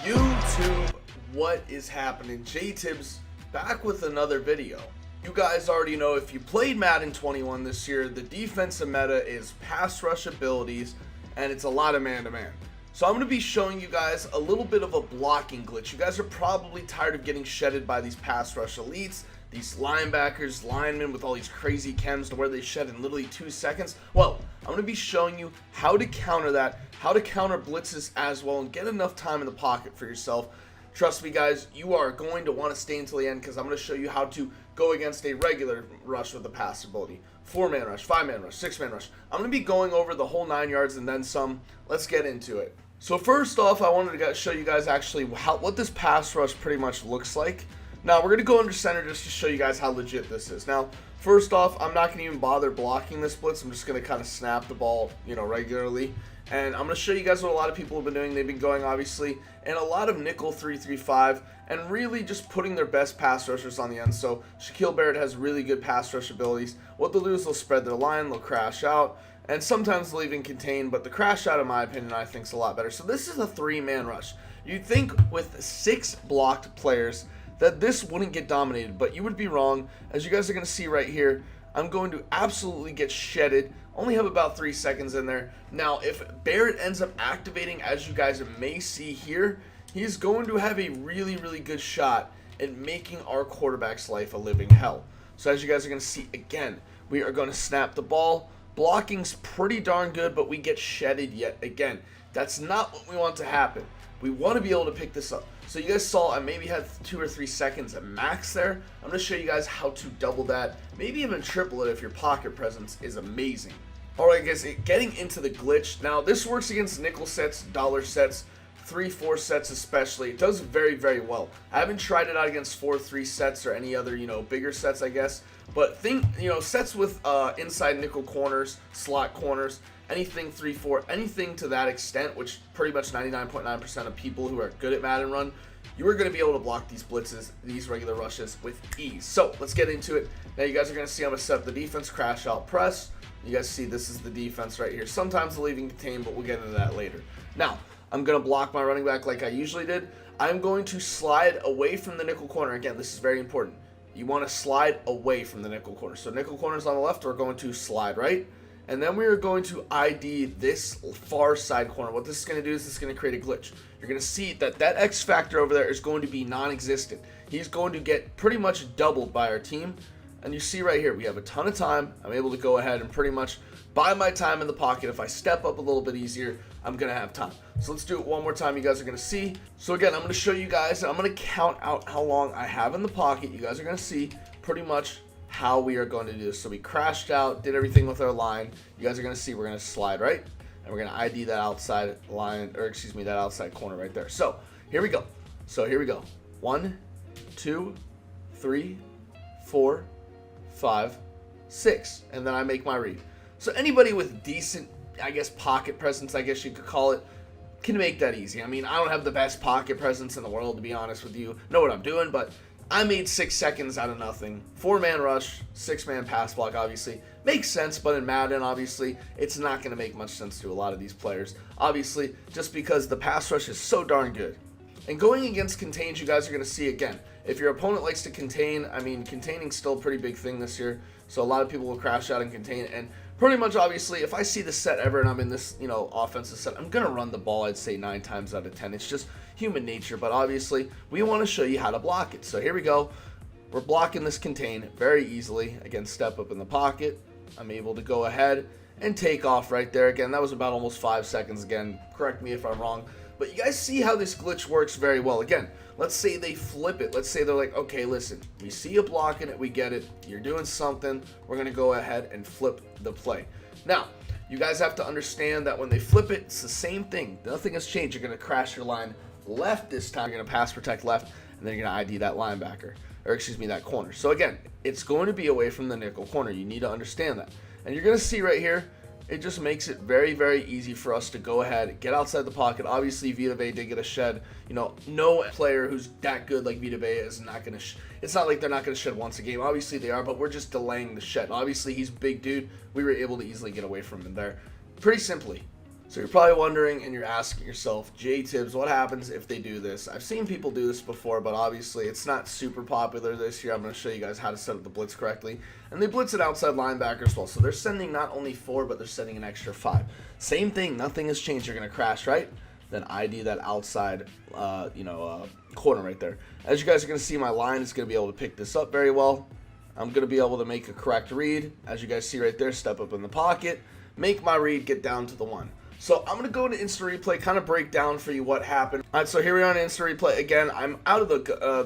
YouTube, what is happening? JTibbs back with another video. You guys already know, if you played Madden 21 this year, the defensive meta is pass rush abilities, and it's a lot of man-to-man. So I'm going to be showing you guys a little bit of a blocking glitch. You guys are probably tired of getting shedded by these pass rush elites, these linebackers, linemen with all these crazy chems to where they shed in literally 2 seconds. Well, I'm going to be showing you how to counter that, how to counter blitzes as well, and get enough time in the pocket for yourself. Trust me guys, you are going to want to stay until the end, because I'm going to show you how to go against a regular rush with a pass ability. 4-man rush, 5-man rush, 6-man rush. I'm going to be going over the whole 9 yards and then some. Let's get into it. So first off, I wanted to show you guys actually what this pass rush pretty much looks like. Now we're going to go under center just to show you guys how legit this is. Now first off, I'm not going to even bother blocking this blitz. I'm just going to kind of snap the ball, regularly. And I'm going to show you guys what a lot of people have been doing. They've been going, obviously, in a lot of nickel 3-3-5 and really just putting their best pass rushers on the end. So Shaquille Barrett has really good pass rush abilities. What they'll do is they'll spread their line, they'll crash out, and sometimes they'll even contain, but the crash out, in my opinion, I think is a lot better. So this is a 3-man rush. You'd think with 6 blocked players that this wouldn't get dominated, but you would be wrong. As you guys are going to see right here, I'm going to absolutely get shedded. Only have about 3 seconds in there. Now, if Barrett ends up activating, as you guys may see here, he's going to have a really, really good shot at making our quarterback's life a living hell. So as you guys are going to see, again, we are going to snap the ball. Blocking's pretty darn good, but we get shedded yet again. That's not what we want to happen. We want to be able to pick this up. So you guys saw I maybe had 2 or 3 seconds at max there. I'm going to show you guys how to double that, maybe even triple it if your pocket presence is amazing. Alright guys, getting into the glitch. Now this works against nickel sets, dollar sets, 3-4 sets especially. It does very, very well. I haven't tried it out against 4-3 sets or any other, bigger sets, I guess. But sets with inside nickel corners, slot corners, anything 3-4, anything to that extent, which pretty much 99.9% of people who are good at Madden run, you are going to be able to block these blitzes, these regular rushes with ease. So let's get into it. Now you guys are going to see I'm going to set up the defense, crash out, press. You guys see this is the defense right here. Sometimes they'll even contain, but we'll get into that later. Now, I'm going to block my running back like I usually did. I'm going to slide away from the nickel corner. Again, this is very important. You want to slide away from the nickel corner. So nickel corners on the left, we're going to slide right. And then we are going to ID this far side corner. What this is going to do is this is going to create a glitch. You're going to see that that X factor over there is going to be non-existent. He's going to get pretty much doubled by our team. And you see right here, we have a ton of time. I'm able to go ahead and pretty much buy my time in the pocket. If I step up a little bit easier, I'm going to have time. So let's do it one more time. You guys are going to see. So again, I'm going to show you guys, and I'm going to count out how long I have in the pocket. You guys are going to see pretty much how we are going to do this. So we crashed out, did everything with our line. You guys are going to see we're going to slide right, and we're going to ID that outside line, or excuse me, that outside corner right there. So here we go. 1, 2, 3, 4, 5, 6, and then I make my read. So anybody with decent, I guess, pocket presence, I guess you could call it, can make that easy. I mean, I don't have the best pocket presence in the world, to be honest with you. Know what I'm doing, but I made 6 seconds out of nothing. 4-man rush, 6-man pass block, obviously. Makes sense, but in Madden, obviously, it's not going to make much sense to a lot of these players. Obviously, just because the pass rush is so darn good. And going against contains, you guys are going to see, again, if your opponent likes to contain, I mean, containing's still a pretty big thing this year. So a lot of people will crash out and contain. And pretty much, obviously, if I see the set ever and I'm in this, offensive set, I'm going to run the ball, I'd say 9 times out of 10. It's just human nature. But obviously, we want to show you how to block it. So here we go. We're blocking this contain very easily. Again, step up in the pocket. I'm able to go ahead and take off right there. Again, that was about almost 5 seconds. Again, correct me if I'm wrong. But you guys see how this glitch works very well. Again, let's say they flip it. Let's say they're like, okay, listen, we see you blocking it. We get it. You're doing something. We're going to go ahead and flip the play. Now, you guys have to understand that when they flip it, it's the same thing. Nothing has changed. You're going to crash your line left this time. You're going to pass protect left, and then you're going to ID that linebacker, or excuse me, that corner. So again, it's going to be away from the nickel corner. You need to understand that. And you're going to see right here, it just makes it very, very easy for us to go ahead, get outside the pocket. Obviously, Vita Vea did get a shed. No player who's that good like Vita Vea is not going to it's not like they're not going to shed once a game. Obviously, they are, but we're just delaying the shed. Obviously, he's a big dude. We were able to easily get away from him there pretty simply. So you're probably wondering and you're asking yourself, JTibbs, what happens if they do this? I've seen people do this before, but obviously it's not super popular this year. I'm going to show you guys how to set up the blitz correctly. And they blitz an outside linebacker as well. So they're sending not only 4, but they're sending an extra 5. Same thing, nothing has changed. You're going to crash, right? Then ID that outside, corner right there. As you guys are going to see, my line is going to be able to pick this up very well. I'm going to be able to make a correct read. As you guys see right there, step up in the pocket, make my read, get down to the 1. So I'm going to go into instant replay, kind of break down for you what happened. All right, so here we are on instant replay. Again, I'm out of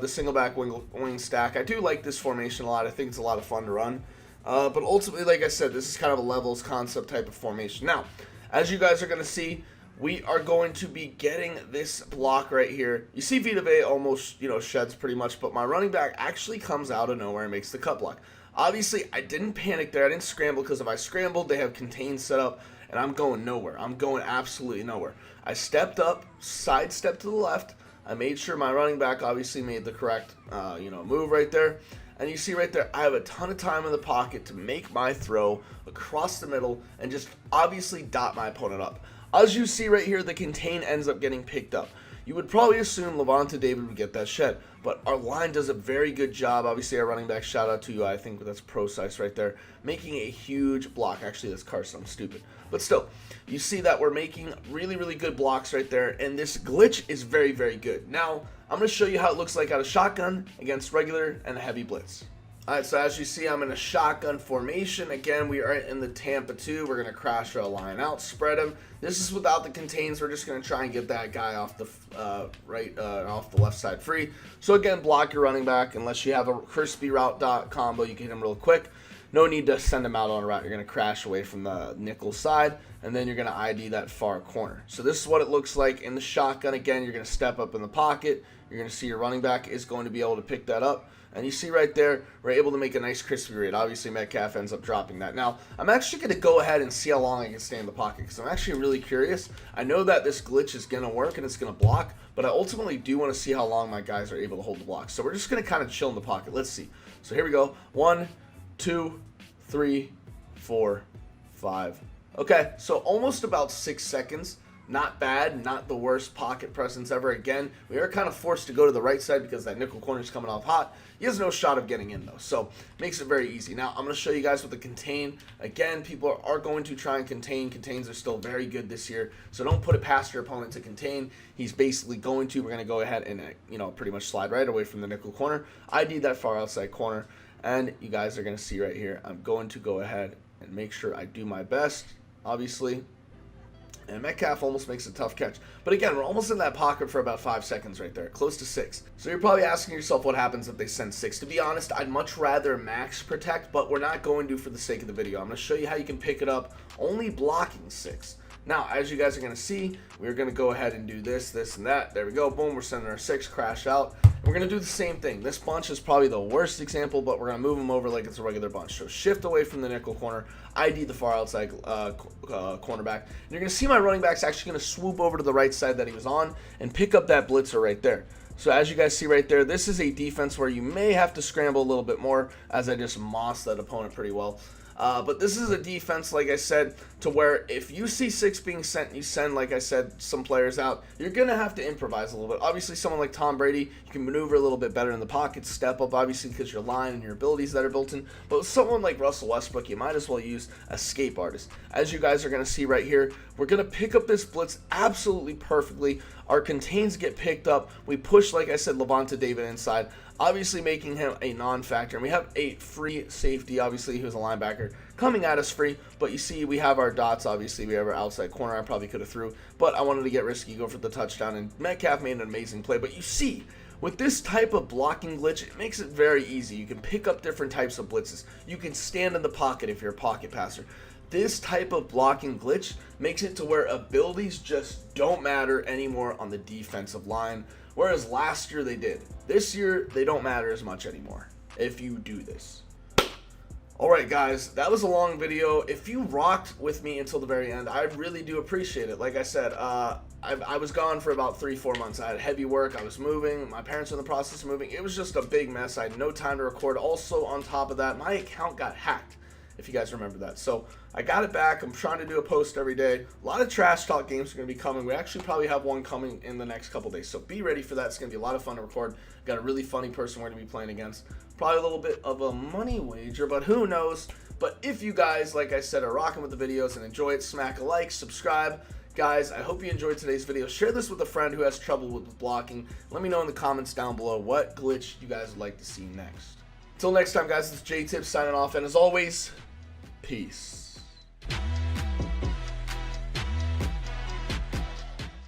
the single back wing stack. I do like this formation a lot. I think it's a lot of fun to run. But ultimately, like I said, this is kind of a levels concept type of formation. Now, as you guys are going to see, we are going to be getting this block right here. You see Vita Vea almost, sheds pretty much, but my running back actually comes out of nowhere and makes the cut block. Obviously, I didn't panic there. I didn't scramble because if I scrambled, they have contained set up. And I'm going nowhere. I'm going absolutely nowhere. I stepped up, sidestepped to the left. I made sure my running back obviously made the correct, move right there. And you see right there, I have a ton of time in the pocket to make my throw across the middle and just obviously dot my opponent up. As you see right here, the contain ends up getting picked up. You would probably assume Lavonte David would get that shed, but our line does a very good job. Obviously, our running back, shout out to you. I think that's Procise right there, making a huge block. Actually, that's Carson. I'm stupid. But still, you see that we're making really, really good blocks right there, and this glitch is very, very good. Now, I'm going to show you how it looks like out of shotgun against regular and heavy blitz. Alright, so as you see, I'm in a shotgun formation. Again, we are in the Tampa 2. We're going to crash our line out, spread him. This is without the contains. We're just going to try and get that guy off the off the left side free. So again, block your running back. Unless you have a crispy route dot combo, you can hit him real quick. No need to send him out on a route. You're going to crash away from the nickel side, and then you're going to ID that far corner. So this is what it looks like in the shotgun. Again, you're going to step up in the pocket. You're going to see your running back is going to be able to pick that up. And you see right there, we're able to make a nice crispy read. Obviously, Metcalf ends up dropping that. Now, I'm actually going to go ahead and see how long I can stay in the pocket because I'm actually really curious. I know that this glitch is going to work and it's going to block, but I ultimately do want to see how long my guys are able to hold the block. So we're just going to kind of chill in the pocket. Let's see. So here we go. 1, 2, 3, 4, 5. Okay, so almost about 6 seconds. Not bad, not the worst pocket presence ever. Again, we are kind of forced to go to the right side because that nickel corner is coming off hot. He has no shot of getting in though, so makes it very easy. Now, I'm going to show you guys with the contain. Again, people are going to try and contain. Contains are still very good this year, so don't put it past your opponent to contain. He's basically going to. We're going to go ahead and, pretty much slide right away from the nickel corner. ID that far outside corner, and you guys are going to see right here, I'm going to go ahead and make sure I do my best, obviously. And Metcalf almost makes a tough catch. But again, we're almost in that pocket for about 5 seconds right there, close to 6. So you're probably asking yourself what happens if they send 6. To be honest, I'd much rather max protect, but we're not going to for the sake of the video. I'm going to show you how you can pick it up only blocking 6. Now, as you guys are going to see, we're going to go ahead and do this, this, and that. There we go. Boom. We're sending our 6, crash out. And we're going to do the same thing. This bunch is probably the worst example, but we're going to move them over like it's a regular bunch. So shift away from the nickel corner, ID the far outside cornerback. And you're going to see my running back's actually going to swoop over to the right side that he was on and pick up that blitzer right there. So as you guys see right there, this is a defense where you may have to scramble a little bit more, as I just mossed that opponent pretty well. But this is a defense, like I said, to where if you see 6 being sent, you send, like I said, some players out, you're going to have to improvise a little bit. Obviously, someone like Tom Brady, you can maneuver a little bit better in the pocket, step up, obviously, because your line and your abilities that are built in. But with someone like Russell Westbrook, you might as well use escape artist. As you guys are going to see right here, we're going to pick up this blitz absolutely perfectly. Our contains get picked up. We push, like I said, Lavonte David inside, obviously making him a non-factor. And we have a free safety, obviously, who's a linebacker, coming at us free. But you see, we have our dots, obviously. We have our outside corner. I probably could have threw, but I wanted to get risky, go for the touchdown. And Metcalf made an amazing play. But you see, with this type of blocking glitch, it makes it very easy. You can pick up different types of blitzes. You can stand in the pocket if you're a pocket passer. This type of blocking glitch makes it to where abilities just don't matter anymore on the defensive line, whereas last year they did. This year, they don't matter as much anymore if you do this. Alright guys, that was a long video. If you rocked with me until the very end, I really do appreciate it. Like I said, I was gone for about 3-4 months. I had heavy work, I was moving, my parents were in the process of moving. It was just a big mess. I had no time to record. Also, on top of that, my account got hacked. if you guys remember that. So I got it back. I'm trying to do a post every day. A lot of trash talk games are going to be coming. We actually probably have one coming in the next couple days, so be ready for that. It's going to be a lot of fun to record. Got a really funny person we're going to be playing against. Probably a little bit of a money wager, but who knows. But if you guys, like I said, are rocking with the videos and enjoy it, smack a like, subscribe. Guys, I hope you enjoyed today's video. Share this with a friend who has trouble with blocking. Let me know in the comments down below what glitch you guys would like to see next. Until next time, guys, this is JTibbs signing off, and as always, peace.